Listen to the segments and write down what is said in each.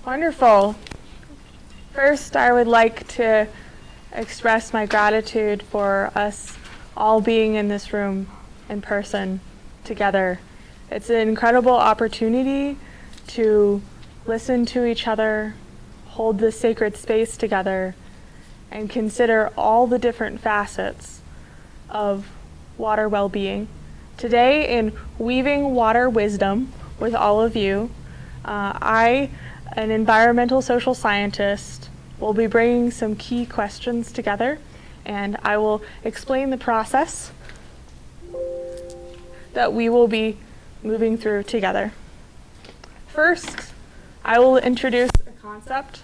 Wonderful. First, I would like to express my gratitude for us all being in this room in person together. It's an incredible opportunity to listen to each other, hold this sacred space together, and consider all the different facets of water well-being. Today, in Weaving Water Wisdom with all of you, I, an environmental social scientist, will be bringing some key questions together, and I will explain the process that we will be moving through together. First, I will introduce a concept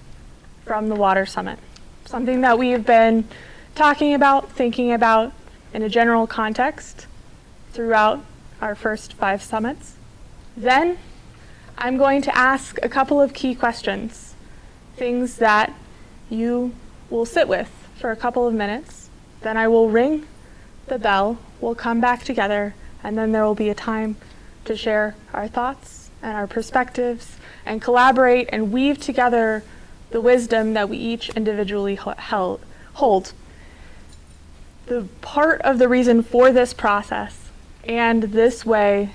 from the Water Summit, something that we've been talking about, thinking about in a general context throughout our first 5 summits. Then, I'm going to ask a couple of key questions, things that you will sit with for a couple of minutes. Then I will ring the bell, we'll come back together, and then there will be a time to share our thoughts and our perspectives and collaborate and weave together the wisdom that we each individually hold. The part of the reason for this process and this way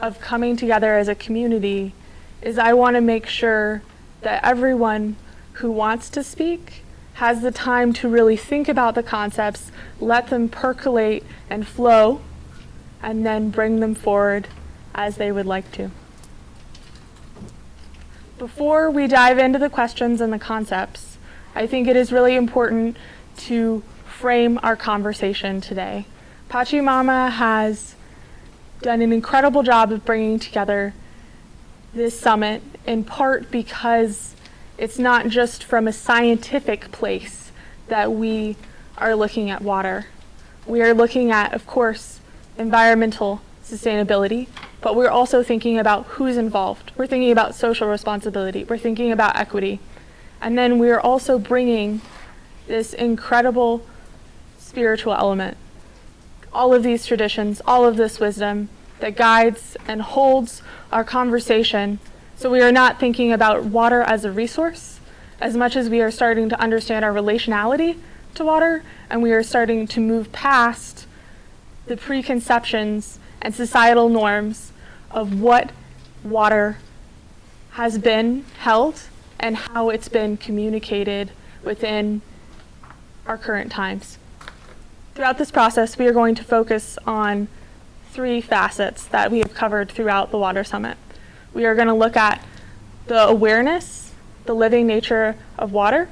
of coming together as a community is I want to make sure that everyone who wants to speak has the time to really think about the concepts, let them percolate and flow, and then bring them forward as they would like to. Before we dive into the questions and the concepts, I think it is really important to frame our conversation today. Pachimama has done an incredible job of bringing together this summit, in part because it's not just from a scientific place that we are looking at water. We are looking at, of course, environmental sustainability, but we're also thinking about who's involved. We're thinking about social responsibility. We're thinking about equity. And then we're also bringing this incredible spiritual element. All of these traditions, all of this wisdom that guides and holds our conversation. So we are not thinking about water as a resource as much as we are starting to understand our relationality to water, and we are starting to move past the preconceptions and societal norms of what water has been held and how it's been communicated within our current times. Throughout this process, we are going to focus on 3 facets that we have covered throughout the Water Summit. We are going to look at the awareness, the living nature of water.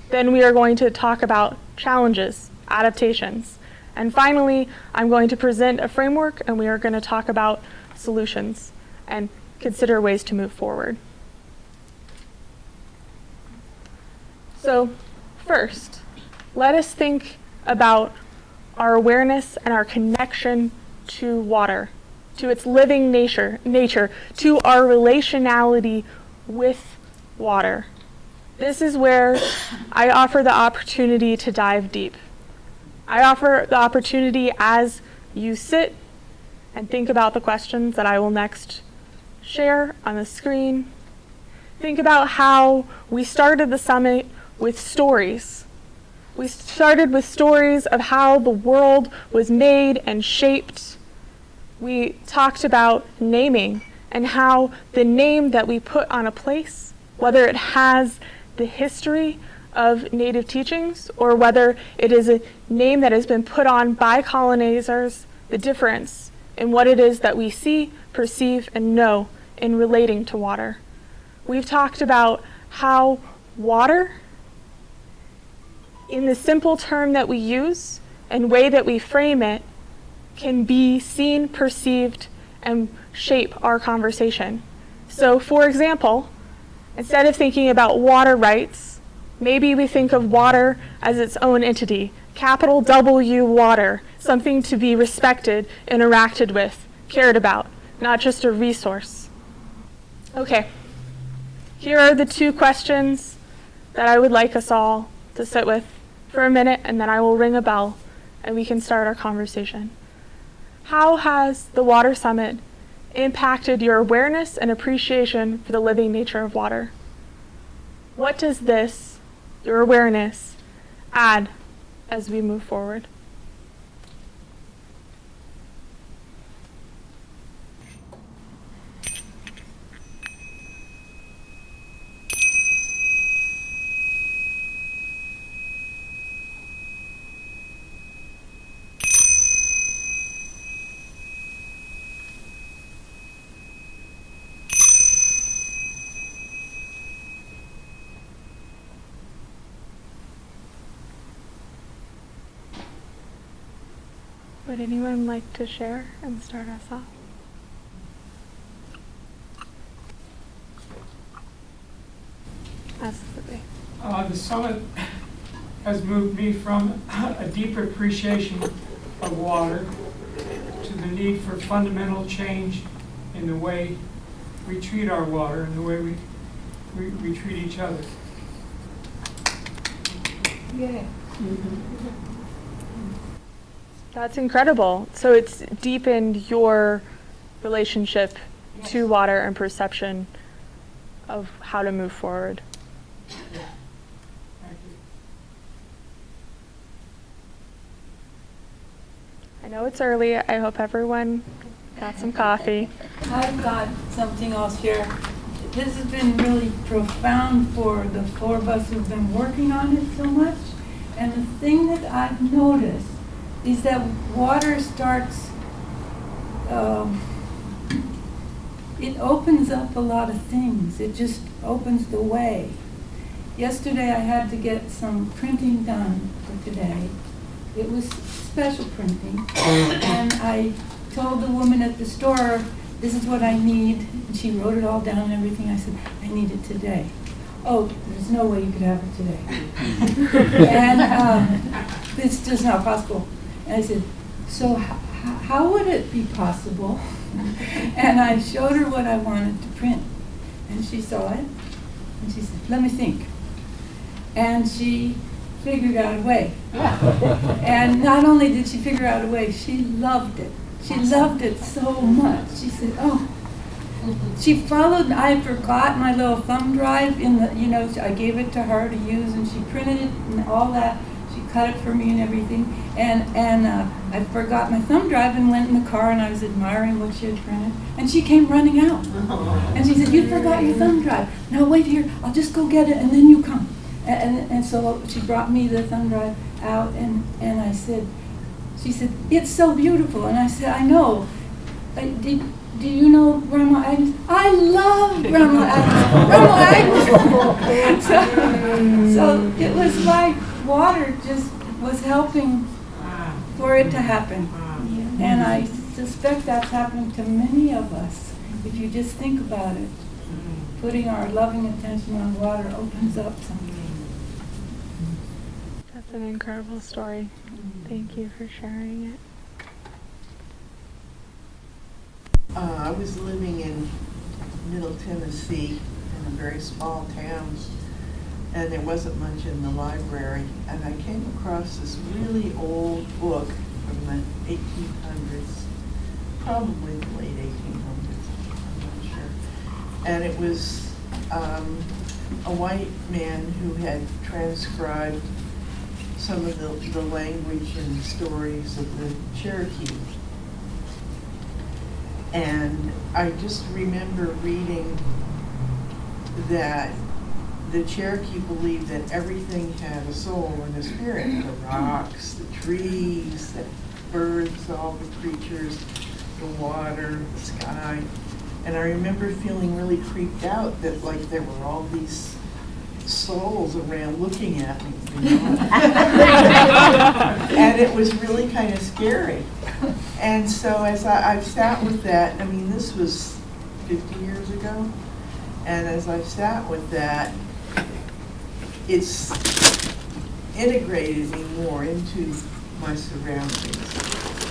Then we are going to talk about challenges, adaptations. And finally, I'm going to present a framework, and we are going to talk about solutions and consider ways to move forward. So first, let us think about our awareness and our connection to water, to its living nature, to our relationality with water. This is where I offer the opportunity to dive deep. I offer the opportunity as you sit and think about the questions that I will next share on the screen. Think about how we started the summit with stories. We started with stories of how the world was made and shaped. We talked about naming and how the name that we put on a place, whether it has the history of Native teachings or whether it is a name that has been put on by colonizers, the difference in what it is that we see, perceive, and know in relating to water. We've talked about how water, in the simple term that we use and way that we frame it, can be seen, perceived, and shape our conversation. So, for example, instead of thinking about water rights, maybe we think of water as its own entity, capital W water, something to be respected, interacted with, cared about, not just a resource. Okay, here are the 2 questions that I would like us all to sit with for a minute, and then I will ring a bell and we can start our conversation. How has the Water Summit impacted your awareness and appreciation for the living nature of water? What does this, your awareness, add as we move forward? Would anyone like to share and start us off? Absolutely. The summit has moved me from a deep appreciation of water to the need for fundamental change in the way we treat our water and the way we treat each other. Yeah. That's incredible. So it's deepened your relationship to water and perception of how to move forward. Thank you. I know it's early. I hope everyone got some coffee. I've got something I'll share. This has been really profound for the four of us who've been working on it so much. And the thing that I've noticed is that water starts, it opens up a lot of things. It just opens the way. Yesterday I had to get some printing done for today. It was special printing. And I told the woman at the store, this is what I need. And she wrote it all down and everything. I said, I need it today. Oh, there's no way you could have it today. And it's just not possible. And I said, so how would it be possible? And I showed her what I wanted to print. And she saw it. And she said, let me think. And she figured out a way. And not only did she figure out a way, she loved it. She loved it so much. She said, oh. She followed, I had forgot my little thumb drive in the, I gave it to her to use, and she printed it and all that. She cut it for me and everything. And I forgot my thumb drive and went in the car, and I was admiring what she had printed. And she came running out. And she said, you forgot your thumb drive. No, wait here. I'll just go get it, and then you come. And so she brought me the thumb drive out, and I said, she said, it's so beautiful. And I said, I know. Do you know Grandma Agnes? I love Grandma Agnes. Grandma Agnes. So it was like water just was helping for it to happen. And I suspect that's happening to many of us. If you just think about it, putting our loving attention on water opens up something. That's an incredible story. Thank you for sharing it. I was living in Middle Tennessee in a very small town, and there wasn't much in the library, and I came across this really old book from the 1800s, probably the late 1800s, I'm not sure. And it was a white man who had transcribed some of the language and stories of the Cherokee. And I just remember reading that the Cherokee believed that everything had a soul and a spirit. The rocks, the trees, the birds, all the creatures, the water, the sky. And I remember feeling really creeped out that like there were all these souls around looking at me, and it was really kind of scary. And so as I've sat with that, I mean, this was 50 years ago, and as I've sat with that, it's integrated me more into my surroundings.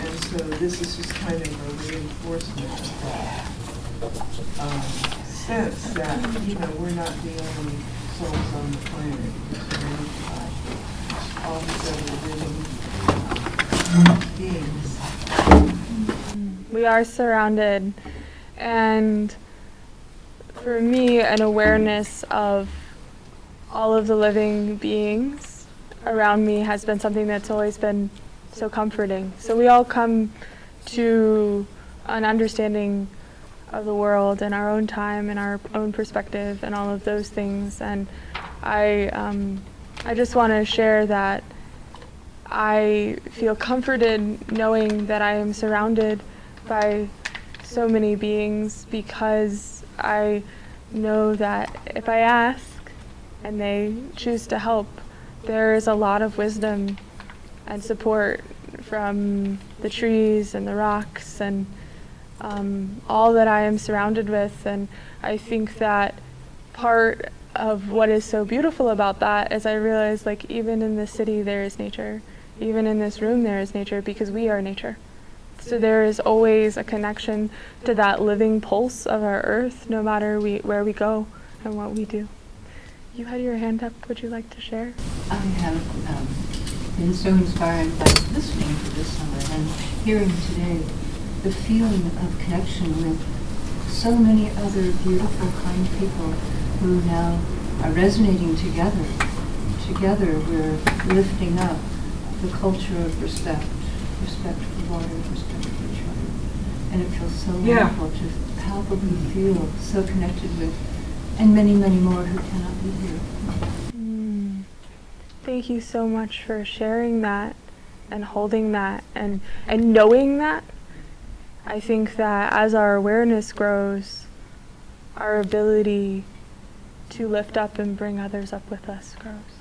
And so this is just kind of a reinforcement of that sense that, we're not the only souls on the planet. All these other living beings. We are surrounded, and for me, an awareness of all of the living beings around me has been something that's always been so comforting. So we all come to an understanding of the world in our own time and our own perspective and all of those things. And I just want to share that I feel comforted knowing that I am surrounded by so many beings, because I know that if I ask and they choose to help, there is a lot of wisdom and support from the trees and the rocks and all that I am surrounded with. And I think that part of what is so beautiful about that is I realize, like, even in the city there is nature. Even in this room there is nature, because we are nature. So there is always a connection to that living pulse of our earth, no matter where we go and what we do. You had your hand up. Would you like to share? I have been so inspired by listening to this summer and hearing today the feeling of connection with so many other beautiful, kind people who now are resonating together. Together we're lifting up the culture of respect for water, respect for each other. And it feels so wonderful to palpably feel so connected with, and many, many more who cannot be here. Thank you so much for sharing that and holding that and knowing that. I think that as our awareness grows, our ability to lift up and bring others up with us grows.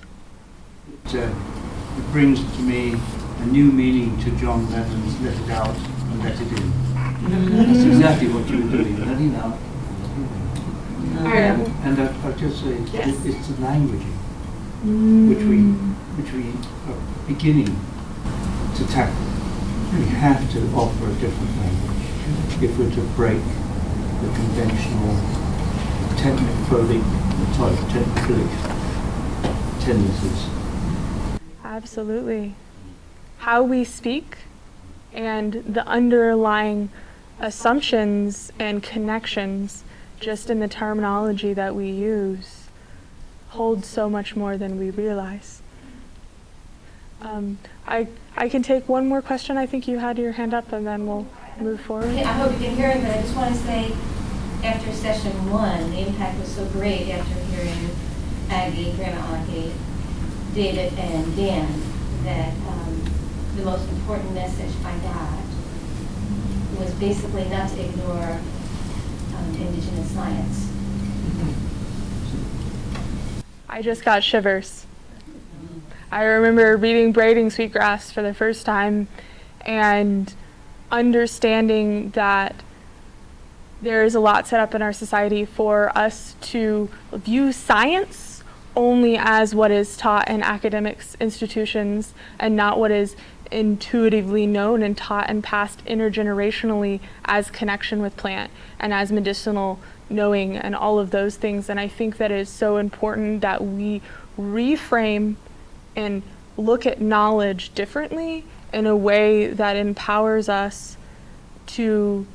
It brings to me a new meaning to John Lennon's Let It Out and Let It In. That's exactly what you were doing, letting out. And I'll just say, it's the languaging which we are beginning to tackle. We have to offer a different language if we're to break the conventional technophobic tendencies. Absolutely. How we speak and the underlying assumptions and connections just in the terminology that we use hold so much more than we realize. I can take one more question. I think you had your hand up, and then we'll move forward. I hope you can hear it, but I just want to say, after session 1, the impact was so great after hearing Aggie, Grandma Aggie, David, and Dan, that the most important message I got was basically not to ignore indigenous science. I just got shivers. I remember reading Braiding Sweetgrass for the first time and understanding that there is a lot set up in our society for us to view science only as what is taught in academics institutions and not what is intuitively known and taught and passed intergenerationally as connection with plant and as medicinal knowing and all of those things. And I think that it is so important that we reframe and look at knowledge differently in a way that empowers us to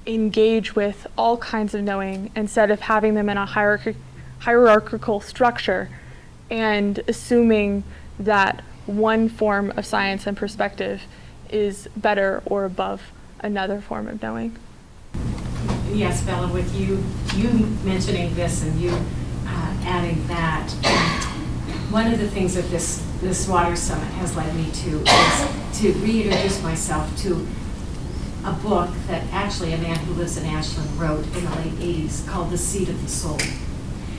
engage with all kinds of knowing instead of having them in a hierarchical structure and assuming that one form of science and perspective is better or above another form of knowing. Yes, Bella, with you mentioning this and you adding that, one of the things that this water summit has led me to is to reintroduce myself to a book that actually a man who lives in Ashland wrote in the late 80s called The Seed of the Soul.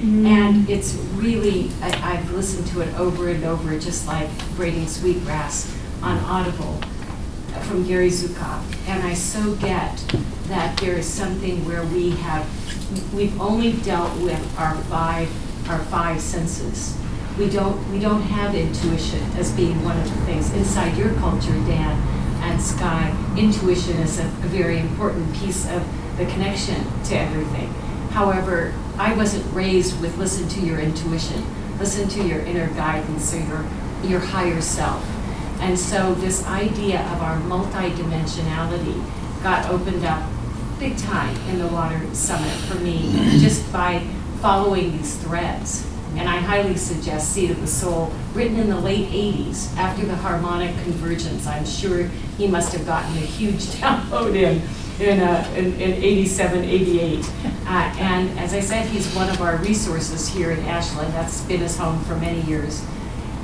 And it's really, I've listened to it over and over, just like Braiding Sweetgrass on Audible from Gary Zukav. And I so get that there is something where we've only dealt with our five senses. We don't have intuition as being one of the things. Inside your culture, Dan and Sky, intuition is a very important piece of the connection to everything. However, I wasn't raised with listen to your intuition, listen to your inner guidance or your higher self. And so this idea of our multidimensionality got opened up big time in the Water Summit for me, just by following these threads. And I highly suggest Seat of the Soul, written in the late 80s, after the harmonic convergence. I'm sure he must have gotten a huge download in 87, 88. And as I said, he's one of our resources here in Ashland. That's been his home for many years.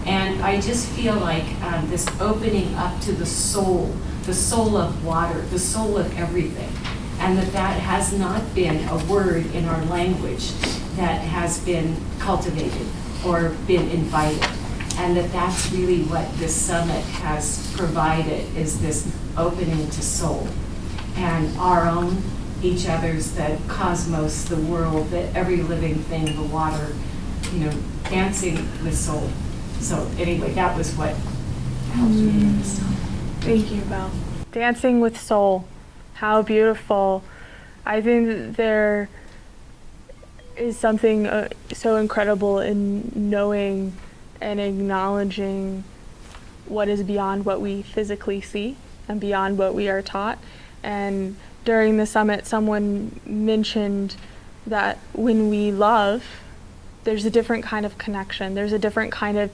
And I just feel like this opening up to the soul of water, the soul of everything, and that has not been a word in our language that has been cultivated or been invited. And that's really what this summit has provided, is this opening to soul. And our own, each other's, the cosmos, the world, the every living thing, the water, dancing with soul. So anyway, that was what helped me in this time. Thank you, Belle. Dancing with soul. How beautiful. I think that there is something so incredible in knowing and acknowledging what is beyond what we physically see and beyond what we are taught. And during the summit, someone mentioned that when we love, there's a different kind of connection. There's a different kind of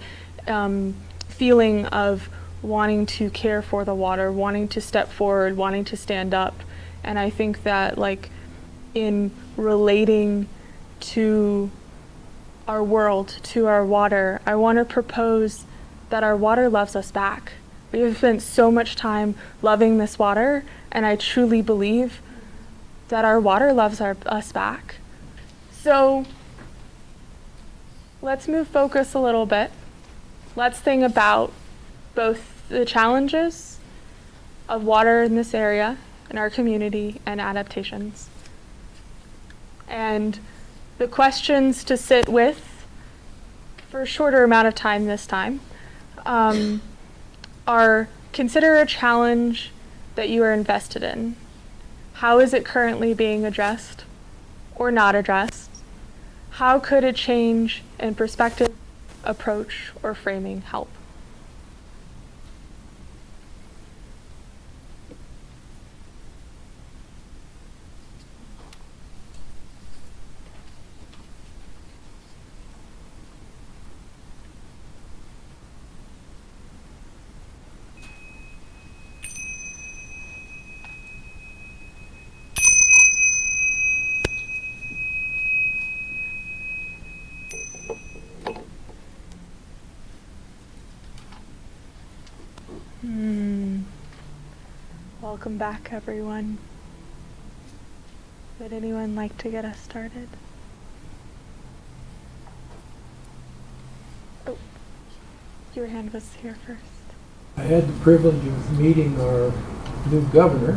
feeling of wanting to care for the water, wanting to step forward, wanting to stand up. And I think that, like, in relating to our world, to our water, I want to propose that our water loves us back. We have spent so much time loving this water, and I truly believe that our water loves us back. So let's move focus a little bit. Let's think about both the challenges of water in this area, in our community, and adaptations. And the questions to sit with for a shorter amount of time this time are: consider a challenge that you are invested in. How is it currently being addressed or not addressed? How could a change in perspective, approach, or framing help? Welcome back, everyone. Would anyone like to get us started? Oh, your hand was here first. I had the privilege of meeting our new governor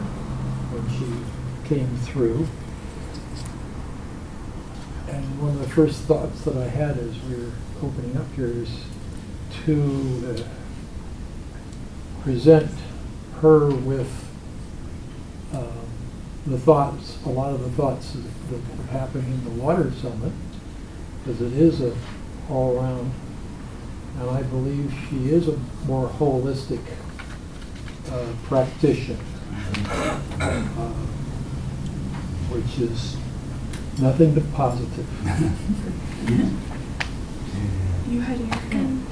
when she came through. And one of the first thoughts that I had as we were opening up here is to present her with a lot of the thoughts that happened in the Water Summit, because it is a all-around, and I believe she is a more holistic practitioner, which is nothing but positive. You had your hand.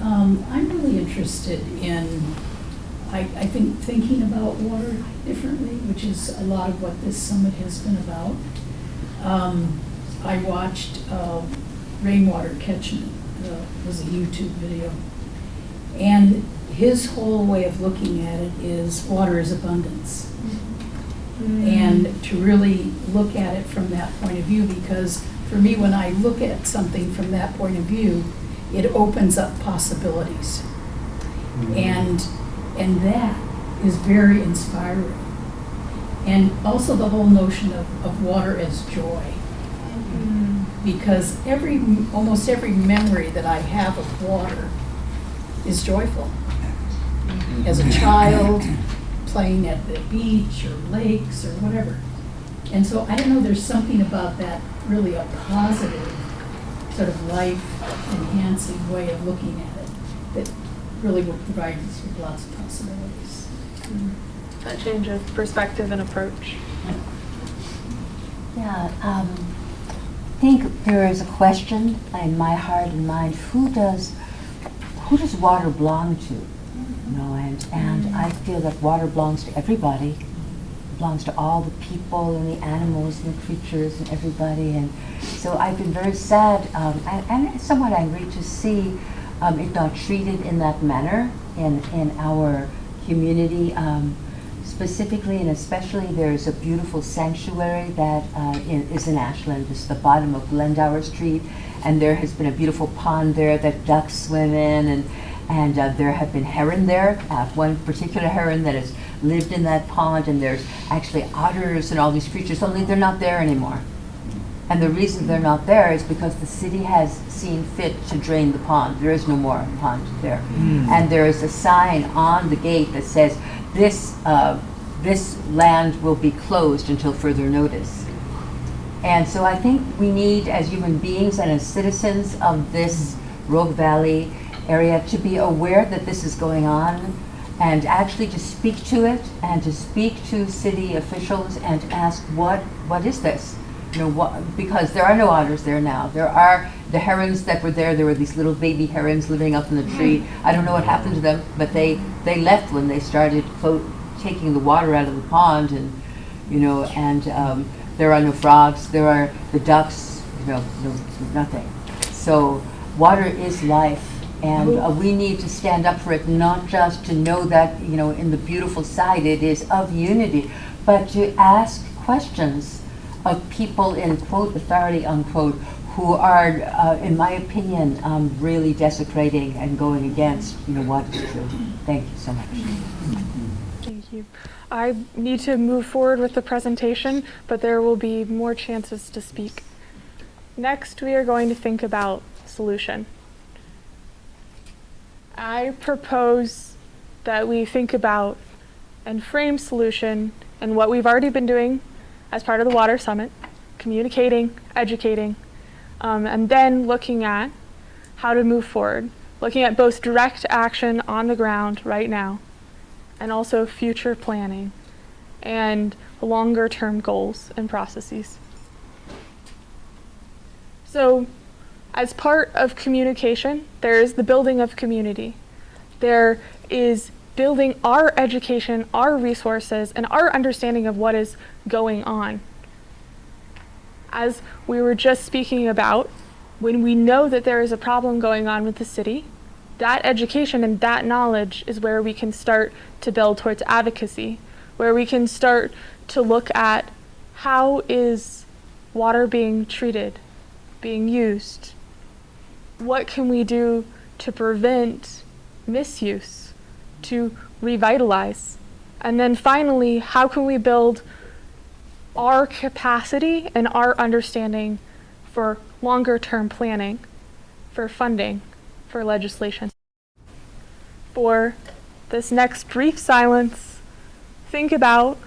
I'm really interested in, I think, thinking about water differently, which is a lot of what this summit has been about. I watched Rainwater Catchment, was a YouTube video, and his whole way of looking at it is water is abundance. And to really look at it from that point of view, because for me, when I look at something from that point of view, it opens up possibilities. And that is very inspiring. And also the whole notion of water as joy. Because almost every memory that I have of water is joyful. As a child, playing at the beach or lakes or whatever. And so I don't know, there's something about that, really a positive sort of life-enhancing way of looking at it that really will provide us with lots of possibilities. That change of perspective and approach. Yeah, think there is a question in my heart and mind: who does water belong to? You know, and I feel that water belongs to everybody. It belongs to all the people and the animals and the creatures and everybody. And so I've been very sad and somewhat angry to see it not treated in that manner in our community. Specifically and especially, there's a beautiful sanctuary that is in Ashland. It's the bottom of Glendower Street, and there has been a beautiful pond there that ducks swim in, and there have been heron there. One particular heron that has lived in that pond, and there's actually otters and all these creatures, only they're not there anymore. And the reason they're not there is because the city has seen fit to drain the pond. There is no more pond there. And there is a sign on the gate that says, this land will be closed until further notice. And so I think we need, as human beings and as citizens of this Rogue Valley area, to be aware that this is going on, and actually to speak to it, and to speak to city officials and to ask, what is this? You know, because there are no otters there now. There are the herons that were there. There were these little baby herons living up in the tree. I don't know what happened to them, but they left when they started taking the water out of the pond, and you know, and there are no frogs. There are the ducks. No, nothing. So water is life, and we need to stand up for it, not just to know that, you know, in the beautiful side it is of unity, but to ask questions of people in quote authority unquote who are, in my opinion, really desecrating and going against, you know, what is true. Thank you so much. Thank you. I need to move forward with the presentation, but there will be more chances to speak. Next, we are going to think about solution. I propose that we think about and frame solution and what we've already been doing as part of the Water Summit, communicating, educating, and then looking at how to move forward, looking at both direct action on the ground right now, and also future planning and longer term goals and processes. So, as part of communication, there is the building of community. There is building our education, our resources, and our understanding of what is going on. As we were just speaking about, when we know that there is a problem going on with the city, that education and that knowledge is where we can start to build towards advocacy, where we can start to look at how is water being treated, being used. What can we do to prevent misuse, to revitalize? And then finally, how can we build our capacity and our understanding for longer term planning, for funding, for legislation? For this next brief silence, think about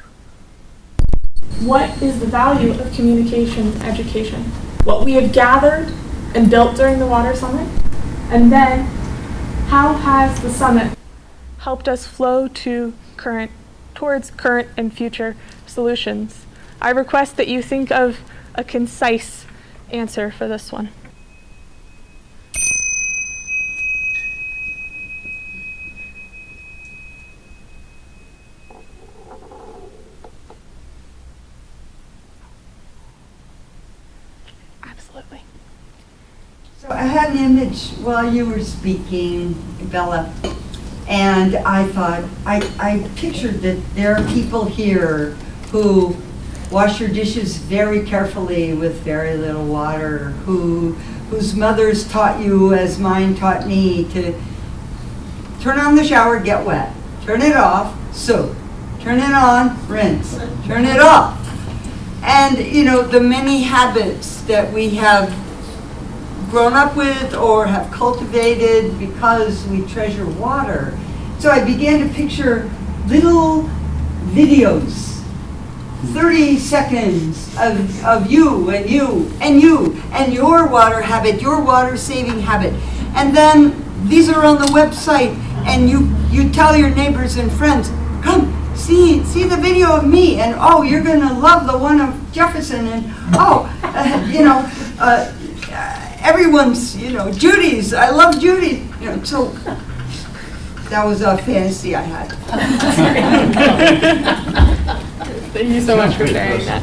what is the value of communication and education, what we have gathered and built during the Water Summit, and then how has the summit helped us flow towards current and future solutions. I request that you think of a concise answer for this one. Absolutely. So I had an image while you were speaking, Bella, and I thought, I pictured that there are people here who wash your dishes very carefully with very little water, whose mothers taught you, as mine taught me, to turn on the shower, get wet, turn it off, soap, turn it on, rinse, turn it off. And, you know, the many habits that we have grown up with or have cultivated because we treasure water. So I began to picture little videos, 30 seconds of you and you and you and your water habit, your water saving habit. And then these are on the website, and you tell your neighbors and friends, come, see the video of me, and oh, you're gonna love the one of Jefferson, and oh, you know, everyone's, Judy's, I love Judy, so that was a fantasy I had. Thank you so much for sharing that.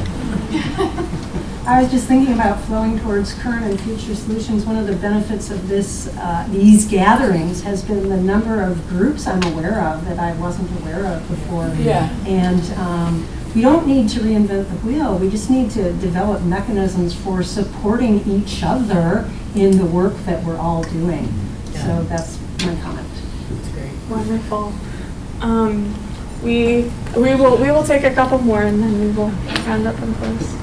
I was just thinking about flowing towards current and future solutions. One of the benefits of these gatherings has been the number of groups I'm aware of that I wasn't aware of before. Yeah. And we don't need to reinvent the wheel. We just need to develop mechanisms for supporting each other in the work that we're all doing. So that's my comment. Wonderful. We will take a couple more and then we will round up and close.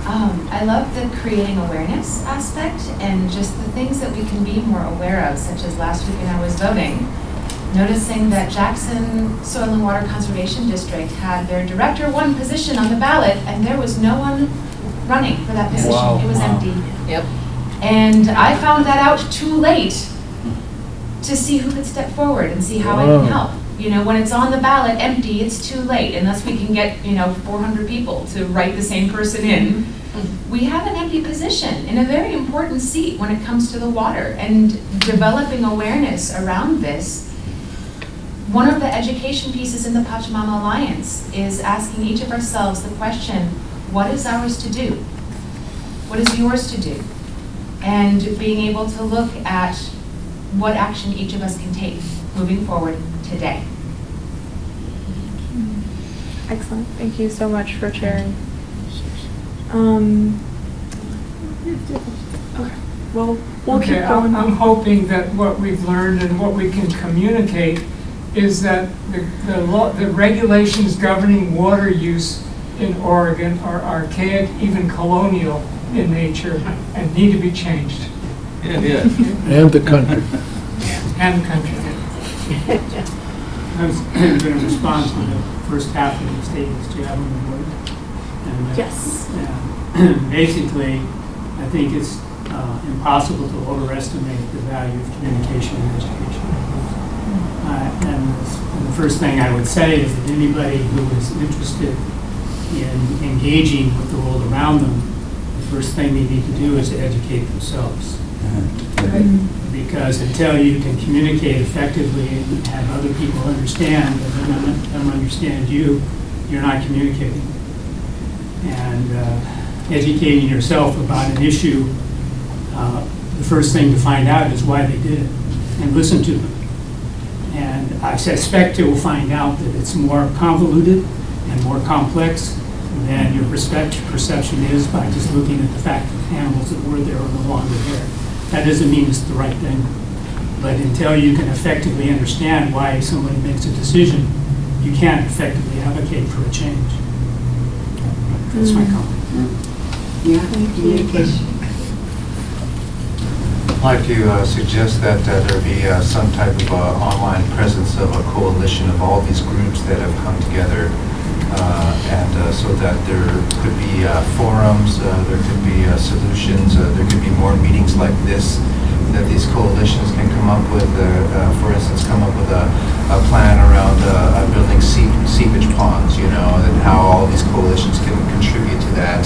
I love the creating awareness aspect and just the things that we can be more aware of, such as last week when I was voting, noticing that Jackson Soil and Water Conservation District had their Director 1 position on the ballot and there was no one running for that position. Wow. It was Wow. empty. Yep. And I found that out too late to see who could step forward and see how I can help. When it's on the ballot empty, it's too late unless we can get, 400 people to write the same person in. We have an empty position in a very important seat when it comes to the water and developing awareness around this. One of the education pieces in the Pachamama Alliance is asking each of ourselves the question, what is ours to do? What is yours to do? And being able to look at what action each of us can take moving forward today. Excellent. Thank you so much for sharing. Okay. Well, we'll keep going. I'm hoping that what we've learned and what we can communicate is that the regulations governing water use in Oregon are archaic, even colonial in nature, and need to be changed. Yeah, yeah. And the country. And country. I was going to respond to the first half of the statements. Do you have on the board? And, Yes. Basically, I think it's impossible to overestimate the value of communication and education. And the first thing I would say is that anybody who is interested in engaging with the world around them, the first thing they need to do is to educate themselves. Because until you can communicate effectively and have other people understand and them understand you, you're not communicating. And educating yourself about an issue, the first thing to find out is why they did it, and listen to them. And I suspect you will find out that it's more convoluted and more complex than your perception is by just looking at the fact that the animals that were there are no longer there. That doesn't mean it's the right thing. But until you can effectively understand why somebody makes a decision, you can't effectively advocate for a change. That's my comment. Yeah, communication. I'd like to suggest that there be some type of online presence of a coalition of all these groups that have come together, and so that there could be forums, there could be solutions, there could be more meetings like this, that these coalitions can come up with, for instance, come up with a plan around building seepage ponds, and how all these coalitions can contribute to that.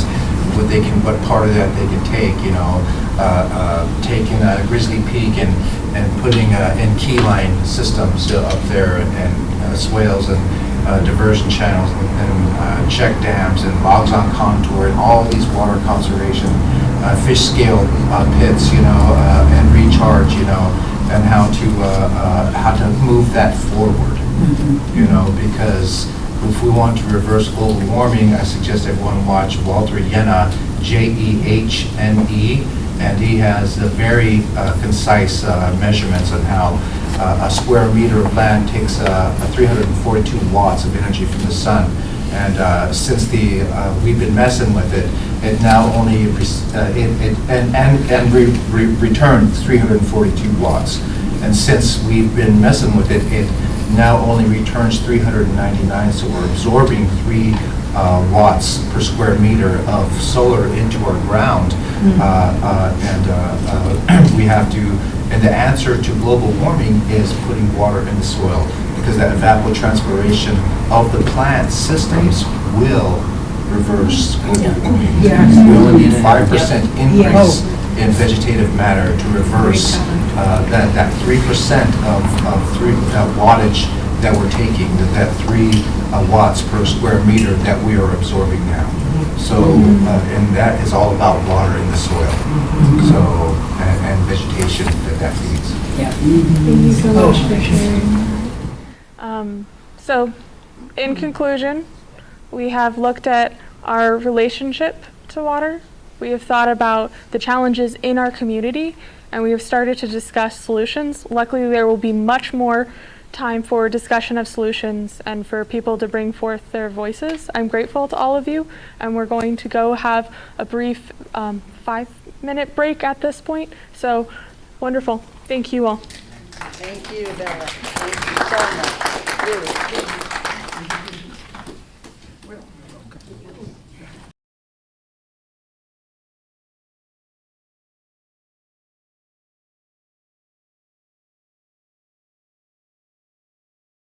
What part of that they can take, taking Grizzly Peak and putting in key line systems up there and swales and diversion channels and check dams and logs on contour and all these water conservation fish scale pits, and recharge, and how to move that forward, because if we want to reverse global warming, I suggest everyone watch Walter Jehne, Jehne, and he has very concise measurements on how a square meter of land takes 342 watts of energy from the sun. And since we've been messing with it, it now only returns 342 watts. And since we've been messing with it, it now only returns 399. So we're absorbing 3 watts per square meter of solar into our ground, and we have to. And the answer to global warming is putting water in the soil, because that evapotranspiration of the plant systems will reverse global warming. Yes. We only need 5% increase in vegetative matter to reverse that 3% of wattage that we're taking, that 3 watts per square meter that we are absorbing now. So, and that is all about water in the soil. So, and vegetation that feeds. Yeah. Thank you so much for sharing. So, in conclusion, we have looked at our relationship to water. We have thought about the challenges in our community, and we have started to discuss solutions. Luckily, there will be much more time for discussion of solutions and for people to bring forth their voices. I'm grateful to all of you, and we're going to go have a brief 5-minute break at this point. So, wonderful. Thank you all. Thank you, Bella. Thank you so much. Really.